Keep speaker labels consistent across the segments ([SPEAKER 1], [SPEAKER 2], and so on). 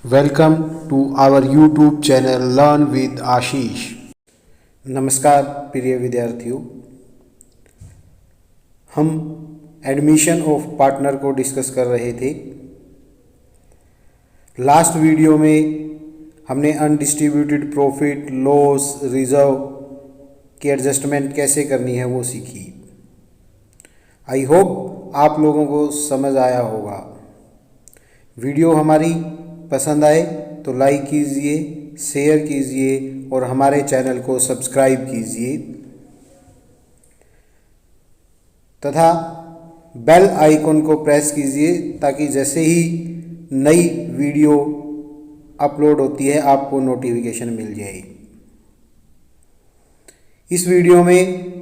[SPEAKER 1] Welcome to our YouTube channel learn with Ashish. नमस्कार प्रिय विद्यार्थियों, हम एडमिशन ऑफ पार्टनर को डिस्कस कर रहे थे। लास्ट वीडियो में हमने अनडिस्ट्रीब्यूटेड प्रॉफिट, लॉस, रिजर्व की एडजस्टमेंट कैसे करनी है वो सीखी। आई होप आप लोगों को समझ आया होगा। वीडियो हमारी पसंद आए तो लाइक कीजिए, शेयर कीजिए और हमारे चैनल को सब्सक्राइब कीजिए तथा बेल आइकन को प्रेस कीजिए ताकि जैसे ही नई वीडियो अपलोड होती है आपको नोटिफिकेशन मिल जाए। इस वीडियो में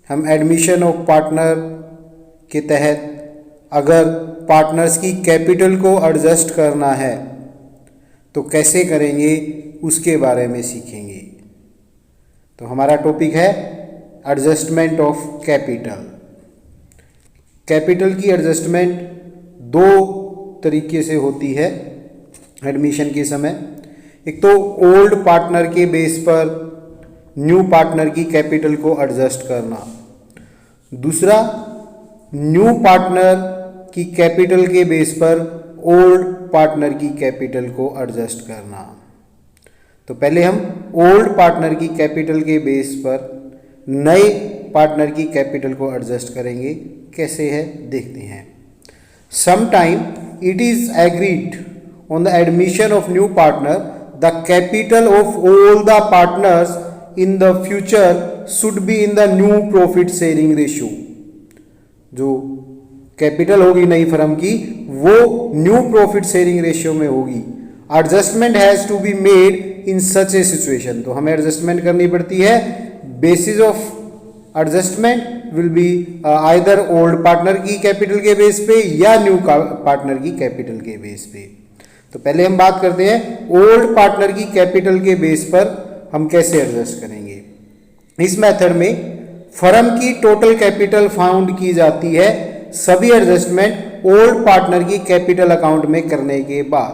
[SPEAKER 1] हम एडमिशन ऑफ पार्टनर के तहत अगर पार्टनर्स की कैपिटल को एडजस्ट करना है तो कैसे करेंगे उसके बारे में सीखेंगे। तो हमारा टॉपिक है एडजस्टमेंट ऑफ कैपिटल। कैपिटल की एडजस्टमेंट दो तरीके से होती है एडमिशन के समय। एक तो ओल्ड पार्टनर के बेस पर न्यू पार्टनर की कैपिटल को एडजस्ट करना, दूसरा न्यू पार्टनर की कैपिटल के बेस पर ओल्ड पार्टनर की कैपिटल को एडजस्ट करना। तो पहले हम ओल्ड पार्टनर की कैपिटल के बेस पर नए पार्टनर की कैपिटल को एडजस्ट करेंगे। कैसे है देखते हैं। Sometime it is agreed on the admission of new partner the capital of all the partners in the future should be in the new profit sharing ratio. जो कैपिटल होगी नई फर्म की वो न्यू प्रॉफिट शेयरिंग रेशियो में होगी। Adjustment has to be made in such a situation. तो हमें adjustment करनी पड़ती है। Basis of adjustment will be either old partner की कैपिटल के बेस पे या न्यू पार्टनर की कैपिटल के बेस पे। तो पहले हम बात करते हैं ओल्ड पार्टनर की कैपिटल के बेस पर हम कैसे एडजस्ट करेंगे। इस मेथड में फर्म की टोटल कैपिटल फाउंड की जाती है सभी एडजस्टमेंट ओल्ड पार्टनर की कैपिटल अकाउंट में करने के बाद।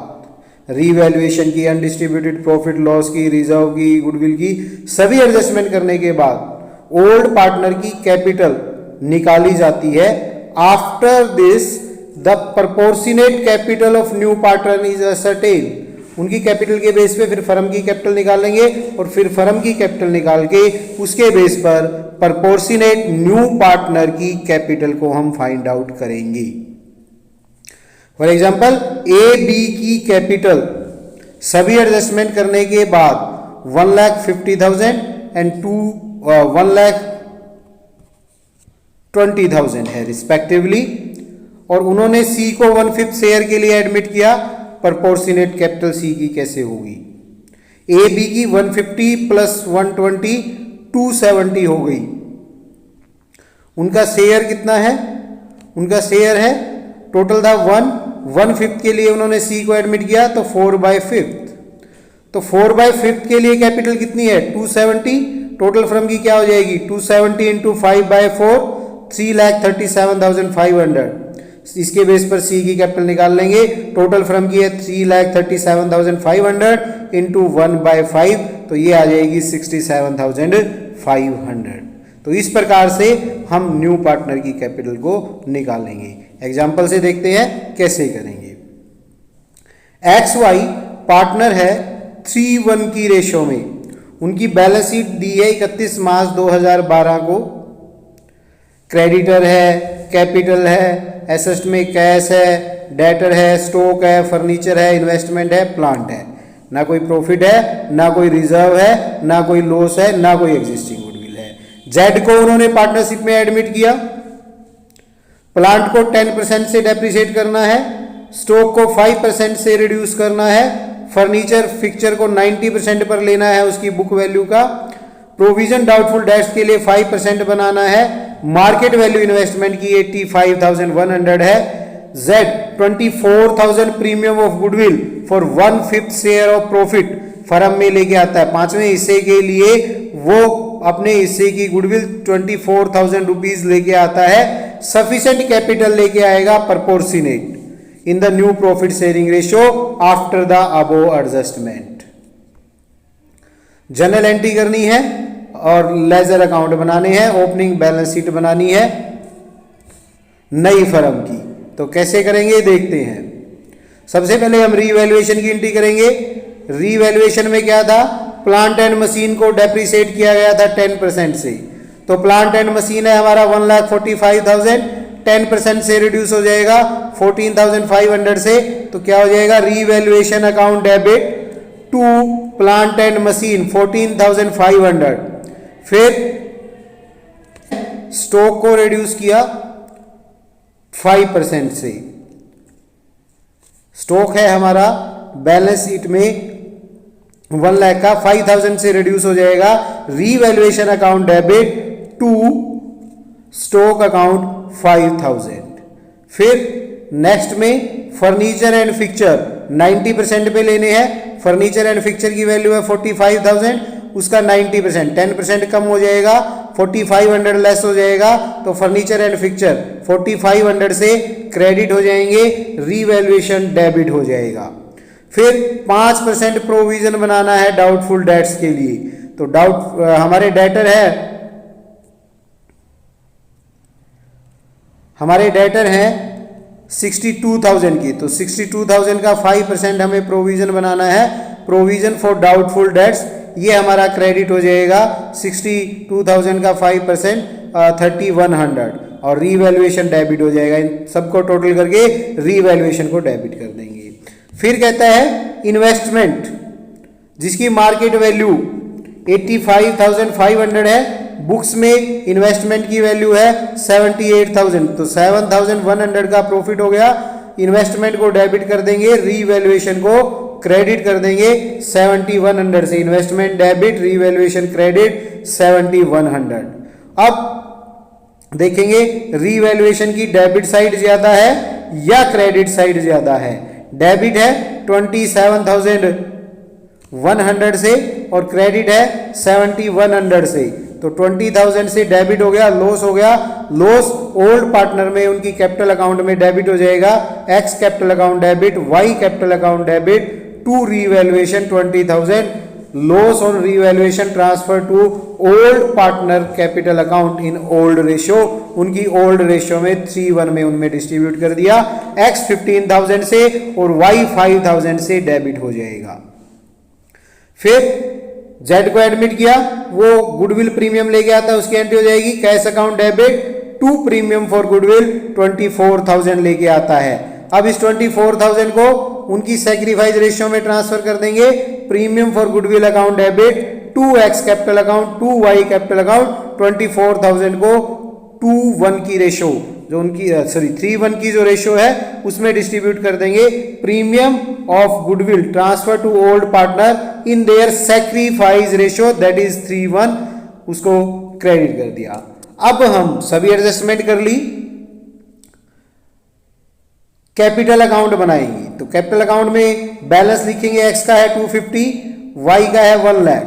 [SPEAKER 1] रीवैल्यूएशन की, अनडिस्ट्रीब्यूटेड प्रॉफिट लॉस की, रिजर्व की, गुडविल की सभी एडजस्टमेंट करने के बाद ओल्ड पार्टनर की कैपिटल निकाली जाती है। After this the proportionate capital of new partner is ascertain. उनकी कैपिटल के बेस पे फिर फर्म की कैपिटल निकालेंगे और फिर फर्म की कैपिटल निकाल के उसके बेस पर प्रोपोर्शनेट न्यू पार्टनर की कैपिटल को हम फाइंड आउट करेंगे। फॉर एग्जांपल ए बी की कैपिटल सभी एडजस्टमेंट करने के बाद 1,50,000 एंड 1,20,000 है रिस्पेक्टिवली, और उन्होंने सी को 1/5 शेयर के लिए एडमिट किया। प्रोपोर्शनेट कैपिटल सी की कैसे होगी। ए बी की 150 प्लस 120 270 हो गई। उनका शेयर कितना है? उनका शेयर है टोटल था 1/5 के लिए उन्होंने सी को एडमिट किया तो 4/5। तो 4/5 के लिए कैपिटल कितनी है? 270। टोटल फर्म की क्या हो जाएगी? 270 इंटू 5/4 3,37,500। इसके बेस पर सी की कैपिटल निकाल लेंगे। टोटल फर्म की है 3,37,500 इंटू 1/5, तो ये आ जाएगी 67,500। तो इस प्रकार से हम न्यू पार्टनर की कैपिटल को निकालेंगे। एग्जाम्पल से देखते हैं कैसे करेंगे। XY पार्टनर है 3:1 की रेशो में। उनकी बैलेंस शीट दी है 31 मार्च 2012 को। क्रेडिटर है, कैपिटल है, एसेट में कैश है, डेटर है, स्टॉक है, फर्नीचर है, इन्वेस्टमेंट है, प्लांट है। ना कोई प्रॉफिट है, ना कोई रिजर्व है, ना कोई लॉस है, ना कोई एग्जिस्टिंग गुडविल है। जेड को उन्होंने पार्टनरशिप में एडमिट किया। प्लांट को 10% से डेप्रिशिएट करना है, स्टॉक को 5% से रिड्यूस करना है, फर्नीचर फिक्चर को 90% पर लेना है उसकी बुक वैल्यू का, प्रोविजन डाउटफुल डेट्स के लिए 5% बनाना है, मार्केट वैल्यू इन्वेस्टमेंट की 85,100 है, Z 24,000 premium of goodwill for 1/5 share of profit firm में लेके आता है। 5वें हिस्से के लिए वो अपने हिस्से की गुडविल 24,000 रुपीज लेके आता है। सफिशिएंट कैपिटल लेके आएगा proportionate. In the new profit sharing ratio after the above adjustment. Journal entry करनी है और लेजर अकाउंट बनाने हैं, ओपनिंग बैलेंस शीट बनानी है नई फर्म की। तो कैसे करेंगे देखते हैं। सबसे पहले हम रीवैल्यूएशन की एंट्री करेंगे। रीवैल्यूएशन में क्या था, प्लांट एंड मशीन को डेप्रिसिएट किया गया था 10% से। तो प्लांट एंड मशीन है हमारा 1,45,000, 10% से रिड्यूस हो जाएगा 14,500 से। तो क्या हो जाएगा, revaluation account debit to plant and machine 14,500। फिर स्टॉक को रिड्यूस किया 5% से। स्टॉक है हमारा बैलेंस शीट में 1 लाख का, 5,000 से रिड्यूस हो जाएगा revaluation account debit to stock account 5,000। फिर नेक्स्ट में फर्नीचर एंड फिक्चर 90% पे लेने हैं। फर्नीचर एंड फिक्चर की वैल्यू है 45,000, उसका 90% 10% कम हो जाएगा, 4,500 लेस हो जाएगा। तो फर्नीचर एंड फिक्चर 4,500 से क्रेडिट हो जाएंगे, रीवैल्यूएशन डेबिट हो जाएगा। फिर 5% प्रोविजन बनाना है डाउटफुल डेट्स के लिए। तो हमारे डेटर हैं 62,000 की। तो 62,000 का 5% हमें प्रोविजन बनाना है, प्रोविजन फॉर डाउटफुल डेट्स। ये हमारा क्रेडिट हो जाएगा 62,000 का 5% 3,100 और रीवैल्यूएशन डेबिट हो जाएगा। इन सबको टोटल करके रीवैल्यूएशन को डेबिट कर देंगे। फिर कहता है इन्वेस्टमेंट जिसकी मार्केट वैल्यू 85,500 है, बुक्स में इन्वेस्टमेंट की वैल्यू है 78,000। तो 7,100 का प्रॉफिट हो गया। इन्वेस्टमेंट को डेबिट कर देंगे, रीवैल्यूएशन को क्रेडिट कर देंगे 7,100 से। Investment debit, revaluation credit 7,100। अब देखेंगे रीवैल्यूएशन की डेबिट साइड ज्यादा है या क्रेडिट साइड ज्यादा है। डेबिट है 27,100 से और क्रेडिट है 7,100 से। तो 20,000 से डेबिट हो गया, लॉस हो गया। लॉस ओल्ड पार्टनर में उनकी कैपिटल अकाउंट में डेबिट हो जाएगा, X capital account debit, Y capital account debit to revaluation 20,000। Loss on revaluation transfer to old partner capital account in old ratio. उनकी ओल्ड रेशियो में 3:1 में उनमें डिस्ट्रीब्यूट कर दिया। एक्स 15,000 से और वाई 5,000 से डेबिट हो जाएगा। फिर जेड को एडमिट किया, वो गुडविल प्रीमियम लेके आता है, उसकी एंट्री हो जाएगी cash account debit to premium for goodwill 24,000 लेके आता है। अब इस 24,000 को उनकी सैक्रिफाइस रेशियो में ट्रांसफर कर देंगे। Premium for goodwill account debit to X capital account to Y capital account 24,000 को 2:1 की रेशियो जो उनकी 3:1 की जो रेशियो है उसमें डिस्ट्रीब्यूट कर देंगे। Premium of goodwill transfer to old partner in their sacrifice ratio that is 3:1, उसको क्रेडिट कर दिया। अब हम सभी एडजस्टमेंट कर ली, कैपिटल अकाउंट बनाएंगे। तो कैपिटल अकाउंट में बैलेंस लिखेंगे, एक्स का है 250, वाई का है 1 लाख।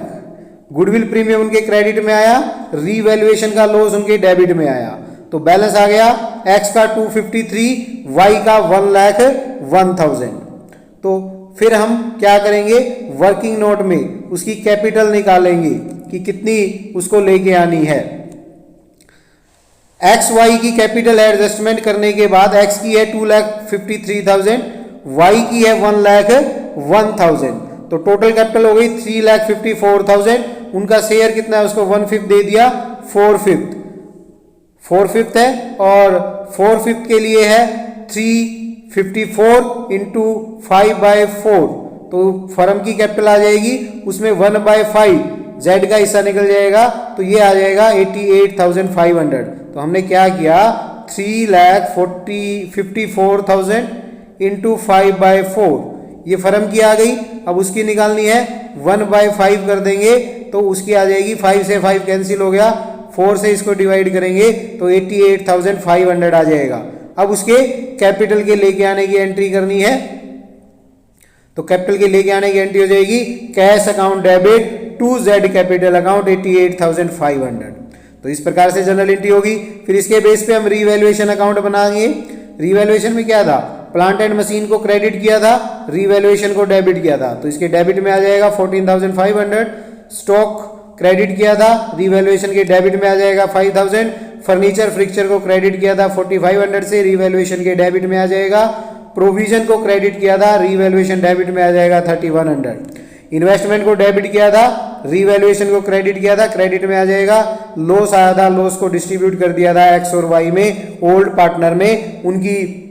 [SPEAKER 1] गुडविल प्रीमियम उनके क्रेडिट में आया, रीवैल्यूएशन का लॉस उनके डेबिट में आया। तो बैलेंस आ गया एक्स का 253, वाई का 1,01,000। तो फिर हम क्या करेंगे, वर्किंग नोट में उसकी कैपिटल निकालेंगे कि कितनी उसको लेके आनी है। एक्स वाई की कैपिटल एडजस्टमेंट करने के बाद एक्स की है 2,53,000, वाई की है 1,01,000। तो टोटल कैपिटल हो गई 3,54,000। उनका शेयर कितना है, उसको 1/5 दे दिया, 4/5 है और 4/5 के लिए है 354 इंटू 5/4। तो फर्म की कैपिटल आ जाएगी, उसमें 1/5 जेड का हिस्सा निकल जाएगा, तो ये आ जाएगा 88,500। तो हमने क्या किया, 3,54,000 इंटू 5/4 ये फर्म की आ गई। अब उसकी निकालनी है, 1/5 कर देंगे तो उसकी आ जाएगी, 5 से 5 कैंसिल हो गया, 4 से इसको डिवाइड करेंगे तो 88,500 आ जाएगा। अब उसके कैपिटल के लेके आने की एंट्री करनी है। तो कैपिटल के लेके आने की एंट्री हो जाएगी cash account debit to Z capital account 88,500। तो इस प्रकार से जनरल एंट्री होगी। फिर इसके बेस पे हम रीवैल्यूएशन अकाउंट बनाएंगे। रीवैल्यूएशन में क्या था, प्लांट एंड मशीन को क्रेडिट किया था, रीवैल्यूएशन को डेबिट किया था, तो इसके डेबिट में आ जाएगा 14,500। स्टॉक क्रेडिट किया था, रीवैल्यूएशन के डेबिट में आ जाएगा 5,000। फर्नीचर फ्रिक्चर को क्रेडिट किया था 4,500 से, रीवैल्यूएशन के डेबिट में आ जाएगा। प्रोविजन को क्रेडिट किया था, रीवैल्यूएशन डेबिट में आ जाएगा 3,100। इन्वेस्टमेंट को डेबिट किया था, रीवैल्यूएशन को क्रेडिट किया था, क्रेडिट में आ जाएगा। लॉस आया था, लॉस को डिस्ट्रीब्यूट कर दिया था एक्स और वाई में, ओल्ड पार्टनर में, उनकी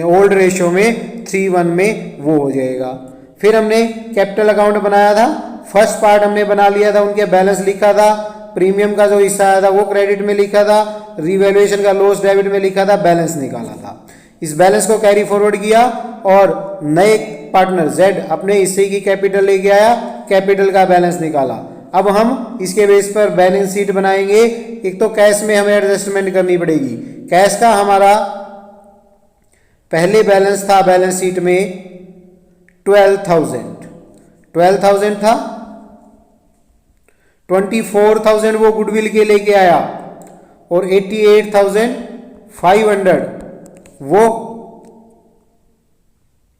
[SPEAKER 1] ओल्ड रेशियो में 3:1 में वो हो जाएगा। फिर हमने कैपिटल अकाउंट बनाया था, फर्स्ट पार्ट हमने बना लिया था, उनके बैलेंस लिखा था, प्रीमियम का जो हिस्सा आया था वो क्रेडिट में लिखा था, रीवैल्यूएशन का लॉस डेबिट में लिखा था, बैलेंस निकाला था। इस बैलेंस को कैरी फॉरवर्ड किया और नए पार्टनर जेड अपने हिस्से की कैपिटल लेके आया, कैपिटल का बैलेंस निकाला। अब हम इसके बेस पर बैलेंस शीट बनाएंगे। एक तो कैश में हमें एडजस्टमेंट करनी पड़ेगी। कैश का हमारा पहले बैलेंस था बैलेंस शीट में 12,000 था, 24,000 वो गुडविल के लेके आया और 88,500 वो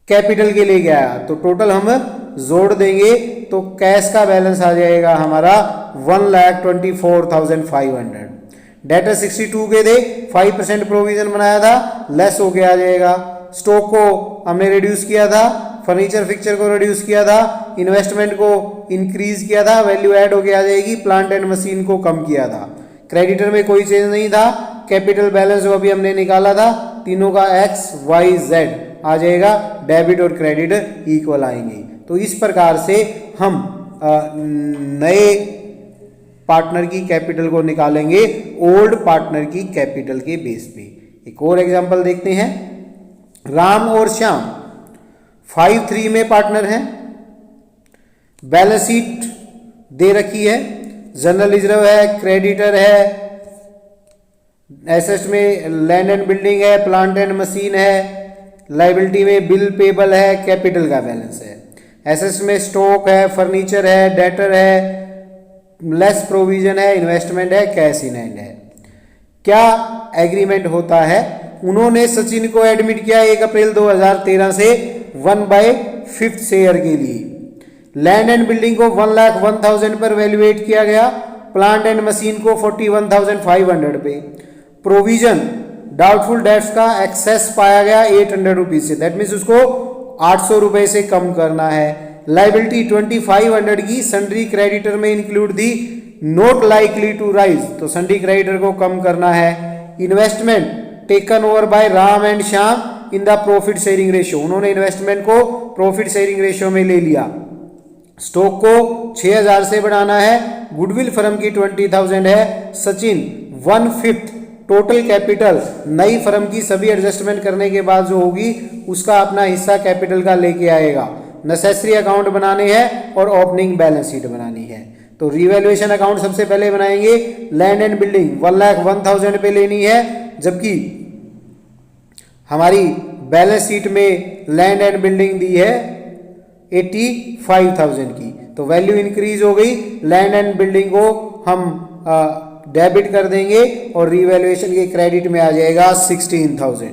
[SPEAKER 1] कैपिटल के लेके आया। तो टोटल हम जोड़ देंगे तो कैश का बैलेंस आ जाएगा हमारा 1,24,500। डेटर 62 के थे, 5% प्रोविजन बनाया था, लेस होके आ जाएगा। स्टॉक को हमने रिड्यूस किया था, फर्नीचर फिक्चर को रिड्यूस किया था, इन्वेस्टमेंट को इंक्रीज किया था, वैल्यू ऐड होके आ जाएगी। प्लांट एंड मशीन को कम किया था। क्रेडिटर में कोई चेंज नहीं था। कैपिटल बैलेंस जो अभी हमने निकाला था, तीनों का एक्स वाई जेड आ जाएगा, डेबिट और क्रेडिट इक्वल आएंगे। तो इस प्रकार से हम नए पार्टनर की कैपिटल को निकालेंगे ओल्ड पार्टनर की कैपिटल के बेस पे। एक और एग्जांपल देखते हैं। राम और श्याम 5-3 में पार्टनर हैं। बैलेंस शीट दे रखी है, जनरल रिजर्व है, क्रेडिटर है, एसेट्स में लैंड एंड बिल्डिंग है, प्लांट एंड मशीन है, लाइबिलिटी में बिल पेबल है, कैपिटल का बैलेंस है। एसेट्स में स्टॉक है, फर्नीचर है, डेटर है, लेस प्रोविजन है, इन्वेस्टमेंट है, कैश इन हैंड है। क्या एग्रीमेंट होता है? उन्होंने सचिन को एडमिट किया 1 अप्रैल 2013 से 1/5 शेयर के लिए। लैंड एंड बिल्डिंग को 1,01,000 पर वैल्यूएट किया गया, प्लांट एंड मशीन को 41,500 पे। प्रोविजन डाउटफुल डेट्स का एक्सेस पाया गया 800 रुपीज से, दैट मीन्स उसको 800 रुपए से कम करना है। लाइबिलिटी 2500 की सन्ड्री क्रेडिटर में इंक्लूड दी, नॉट लाइकली टू राइज, तो सन्ड्री क्रेडिटर को कम करना है। Investment taken over by Ram and Shyam in the profit sharing ratio, उन्होंने इन्वेस्टमेंट को प्रॉफिट शेयरिंग रेशियो में ले लिया। स्टॉक को 6,000 से बढ़ाना है, गुडविल फर्म की 20,000 है। सचिन 1/5 टोटल कैपिटल नई फर्म की सभी एडजस्टमेंट करने के बाद जो होगी उसका अपना हिस्सा कैपिटल का लेके आएगा। नेसेसरी अकाउंट बनाने हैं और ओपनिंग बैलेंस शीट बनानी है। तो रिवैल्यूएशन अकाउंट सबसे पहले बनाएंगे। लैंड एंड बिल्डिंग 1,01,000 पे लेनी है, जबकि हमारी बैलेंस शीट में लैंड एंड बिल्डिंग दी है 85,000 की, तो वैल्यू इंक्रीज हो गई। लैंड एंड बिल्डिंग को हम डेबिट कर देंगे और रिवैल्यूएशन के क्रेडिट में आ जाएगा 16,000।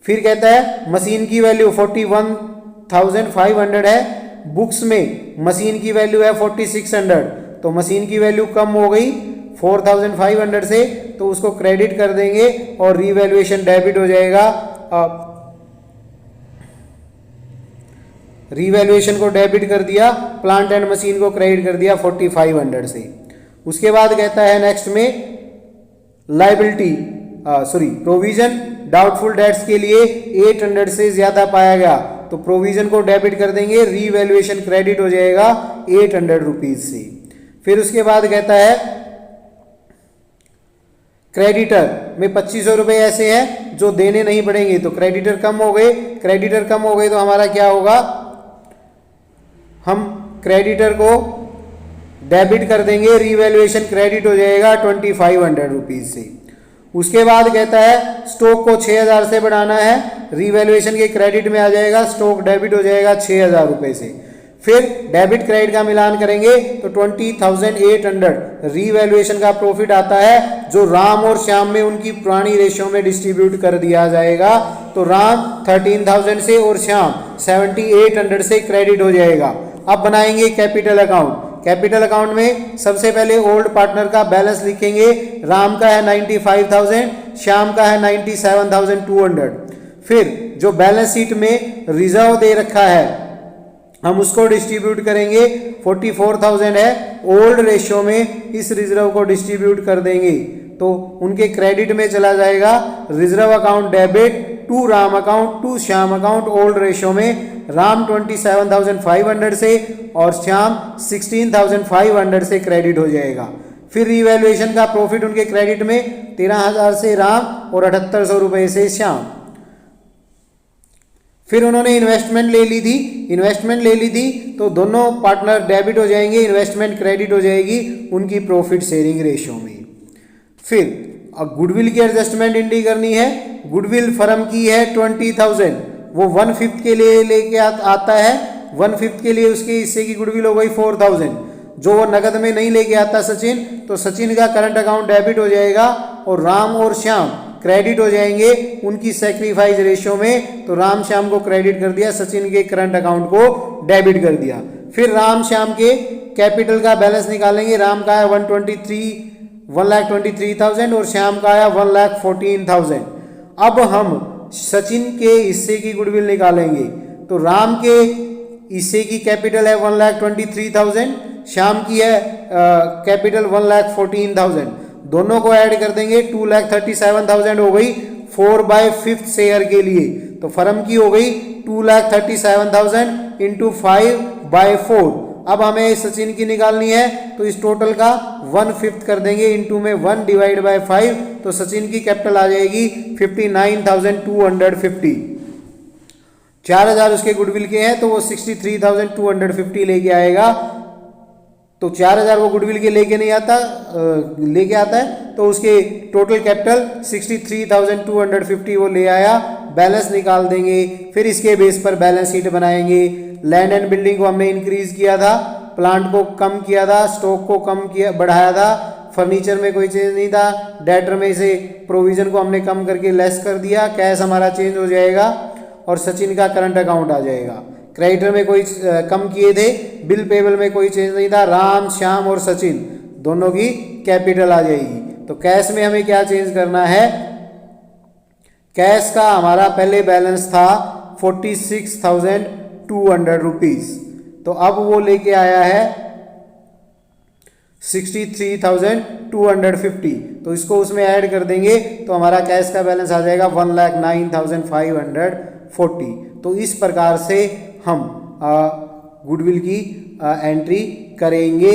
[SPEAKER 1] फिर कहता है मशीन की वैल्यू 41,500 है, बुक्स में मशीन की वैल्यू है 4,600, तो मशीन की वैल्यू कम हो गई 4,500 से, तो उसको क्रेडिट कर देंगे और रिवैल्यूएशन डेबिट हो जाएगा। रिवैल्यूएशन को डेबिट कर दिया, प्लांट एंड मशीन को क्रेडिट कर दिया 4,500 से। उसके बाद कहता है नेक्स्ट में लाइबिलिटी प्रोविजन डाउटफुल डेट्स के लिए 800 से ज्यादा पाया गया, तो प्रोविजन को डेबिट कर देंगे, रीवैल्यूएशन क्रेडिट हो जाएगा 800 रुपीज से। फिर उसके बाद कहता है क्रेडिटर में 2,500 रुपए ऐसे हैं जो देने नहीं पड़ेंगे, तो क्रेडिटर कम हो गए। क्रेडिटर कम हो गए तो हमारा क्या होगा, हम क्रेडिटर को डेबिट कर देंगे, रिवैल्यूएशन क्रेडिट हो जाएगा 2,500 रुपीज से। उसके बाद कहता है स्टॉक को 6,000 से बढ़ाना है, रिवैल्यूएशन के क्रेडिट में आ जाएगा, स्टॉक डेबिट हो जाएगा 6,000 रुपए से। फिर डेबिट क्रेडिट का मिलान करेंगे तो 20,800 रिवैल्यूएशन का प्रॉफिट आता है, जो राम और श्याम में उनकी पुरानी रेशियो में डिस्ट्रीब्यूट कर दिया जाएगा। तो राम 13,000 से और श्याम 7,800 से क्रेडिट हो जाएगा। अब बनाएंगे कैपिटल अकाउंट। कैपिटल अकाउंट में सबसे पहले ओल्ड पार्टनर का बैलेंस लिखेंगे। राम का है 95,000, श्याम का है 97,200। फिर जो बैलेंस शीट में रिजर्व दे रखा है हम उसको डिस्ट्रीब्यूट करेंगे। 44,000 है, ओल्ड रेशियो में इस रिजर्व को डिस्ट्रीब्यूट कर देंगे तो उनके क्रेडिट में चला जाएगा। Reserve account debit to Ram account to Shyam account old ratio में राम 27,500 से और श्याम 16,500 से क्रेडिट हो जाएगा। फिर रिवैल्यूएशन का प्रॉफिट उनके क्रेडिट में 13,000 से राम और 7,800 रुपये से श्याम। फिर उन्होंने इन्वेस्टमेंट ले ली थी तो दोनों पार्टनर डेबिट हो जाएंगे, इन्वेस्टमेंट क्रेडिट हो जाएगी उनकी प्रॉफिट शेयरिंग रेशियो में। फिर अब गुडविल की एडजस्टमेंट एंट्री करनी है। गुडविल फर्म की है 20,000, वो 1/5 के लिए लेके आता है। 1/5 के लिए उसके हिस्से की गुडविल हो गई 4,000। जो वो नगद में नहीं लेके आता सचिन, तो सचिन का करंट अकाउंट डेबिट हो जाएगा और राम और श्याम क्रेडिट हो जाएंगे उनकी सैक्रिफाइस रेशियो में। तो राम श्याम को क्रेडिट कर दिया, सचिन के करंट अकाउंट को डेबिट कर दिया। फिर राम श्याम के कैपिटल का बैलेंस निकालेंगे। राम का है 1,23,000 और श्याम का है 1,14,000। अब हम सचिन के हिस्से की गुडविल निकालेंगे। तो राम के हिस्से की कैपिटल है 1,23,000, श्याम की है कैपिटल 1,14,000। दोनों को ऐड कर देंगे 2,37,000 हो गई 4/5 शेयर के लिए। तो फर्म की हो गई 2,37,000 इंटू 5/4। अब हमें सचिन की निकालनी है तो इस टोटल का 1/5 कर देंगे इंटू में 1/5। तो सचिन की कैपिटल आ जाएगी 59,250। 4,000 उसके गुडविल के हैं तो वो 63,250 लेके आएगा। तो 4,000 वो गुडविल के लेके नहीं आता, लेके आता है तो उसके टोटल कैपिटल 63,250 वो ले आया। बैलेंस निकाल देंगे। फिर इसके बेस पर बैलेंस शीट बनाएंगे। लैंड एंड बिल्डिंग को हमने इंक्रीज किया था, प्लांट को कम किया था, स्टॉक को कम किया बढ़ाया था, फर्नीचर में कोई चेंज नहीं था, डेटर में से प्रोविजन को हमने कम करके लेस कर दिया, कैश हमारा चेंज हो जाएगा और सचिन का करंट अकाउंट आ जाएगा। क्रेडिटर में कोई कम किए थे, बिल पेबल में कोई चेंज नहीं था, राम श्याम और सचिन दोनों की कैपिटल आ जाएगी। तो कैश में हमें क्या चेंज करना है, कैश का हमारा पहले बैलेंस था 46,200 रुपीज, तो अब वो लेके आया है 63,250। तो इसको उसमें ऐड कर देंगे तो हमारा कैश का बैलेंस आ जाएगा 1,09,540। तो इस प्रकार से हम गुडविल की एंट्री करेंगे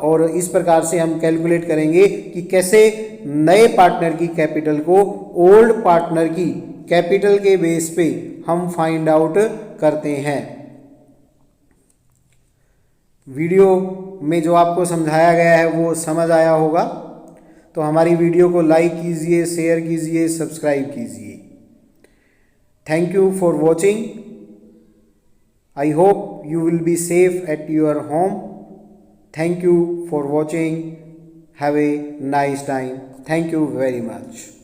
[SPEAKER 1] और इस प्रकार से हम कैलकुलेट करेंगे कि कैसे नए पार्टनर की कैपिटल को ओल्ड पार्टनर की कैपिटल के बेस पे हम फाइंड आउट करते हैं। वीडियो में जो आपको समझाया गया है वो समझ आया होगा, तो हमारी वीडियो को लाइक कीजिए, शेयर कीजिए, सब्सक्राइब कीजिए। Thank you for watching. I hope you will be safe at your home. Thank you for watching. Have a nice time. Thank you very much.